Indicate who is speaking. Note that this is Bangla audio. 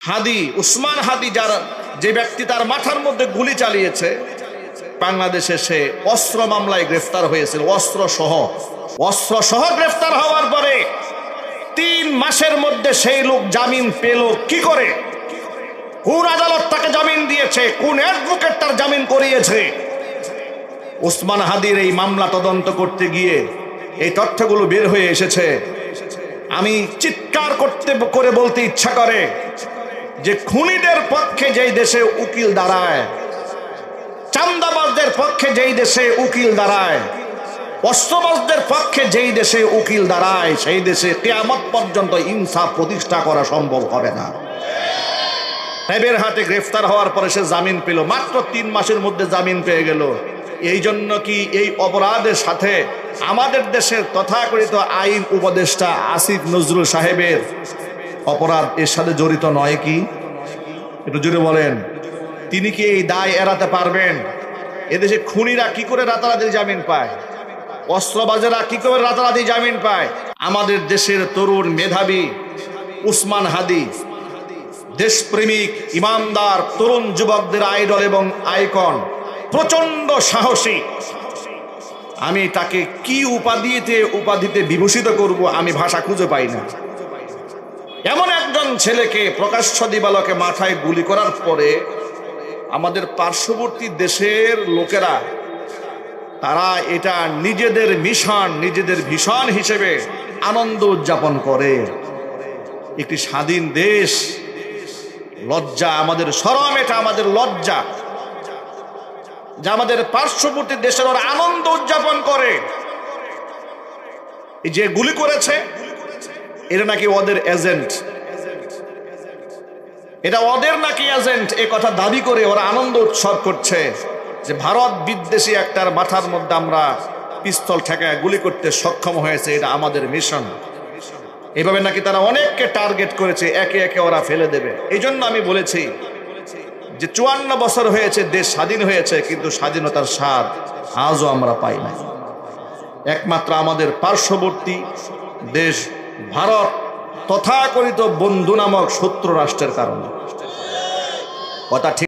Speaker 1: হাদি, উসমান হাদি, যার যে ব্যক্তি তার মাথার মধ্যে গুলি চালিয়েছে, বাংলাদেশে সে অস্ত্র মামলায় গ্রেফতার হয়েছিল। অস্ত্র সহ গ্রেফতার হওয়ার পরে 3 মাসের মধ্যে সেই লোক জামিন পেল কি করে? কোন আদালত তাকে জামিন দিয়েছে? কোন অ্যাডভোকেট তার জামিন করিয়েছে? উসমান হাদির এই মামলা তদন্ত করতে গিয়ে এই তথ্যগুলো বের হয়ে এসেছে। আমি চিৎকার করে বলতে ইচ্ছা করে যে খুনিদের পক্ষে যেই দেশে উকিল দাঁড়ায়, চাঁদাবাজদের পক্ষে যেই দেশে উকিল দাঁড়ায়, অস্ত্রবাজদের পক্ষে যেই দেশে উকিল দাঁড়ায়, সেই দেশে কিয়ামত পর্যন্ত ইনসাফ প্রতিষ্ঠা করা সম্ভব হবে না। তাইবের হাতে গ্রেফতার হওয়ার পরে সে জামিন পেল, মাত্র 3 মাসের মধ্যে জামিন পেয়ে গেল। এই জন্য কি এই অপরাধের সাথে আমাদের দেশের তথাকথিত আইন উপদেষ্টা আসিফ নজরুল সাহেবের অপরাধ এর সাথে জড়িত নয় কি? একটু জোরে বলেন, তিনি কি এই দায় এড়াতে পারবেন? এদেশে খুনিরা কি করে রাতারাতি জামিন পায়? অস্ত্রবাজেরা কি করে রাতারাতি জামিন পায়? আমাদের দেশের তরুণ মেধাবী উসমান হাদি, দেশপ্রেমিক ইমানদার তরুণ যুবকদের আইডল এবং আইকন, প্রচন্ড সাহসী। আমি তাকে কি উপাধিতে বিভূষিত করব আমি ভাষা খুঁজে পাই না। এমন একজন ছেলেকে প্রকাশ্য দিবালোকে মাথায় গুলি করার পরে আমাদের পার্শ্ববর্তী দেশের লোকেরা তারা এটা নিজেদের মিশন, নিজেদের ভীষণ হিসেবে আনন্দ উদযাপন করে। একটি স্বাধীন দেশ, লজ্জা, আমাদের শরম, এটা আমাদের লজ্জা যে আমাদের পার্শ্ববর্তী দেশের ওরা আনন্দ উদযাপন করে। এই যে গুলি করেছে এটা নাকি ওদের এজেন্ট, এটা ওদের নাকি এজেন্ট, এ কথা দাবি করে ওরা আনন্দ উৎসব করছে যে ভারত বিদ্বেষী একটার মাথার মধ্যে আমরা পিস্তল ঠেকায় গুলি করতে সক্ষম হয়েছে, এটা আমাদের মিশন। এইভাবে নাকি তারা অনেককে টার্গেট করেছে, একে একে ওরা ফেলে দেবে। এই জন্য আমি বলেছি যে 54 বছর হয়েছে দেশ স্বাধীন হয়েছে, কিন্তু স্বাধীনতার স্বাদ আজও আমরা পাই না। একমাত্র আমাদের পার্শ্ববর্তী দেশ ভারত তথাকথিত বন্ধু নামক শত্রু রাষ্ট্রের কারণে। কথা ঠিক।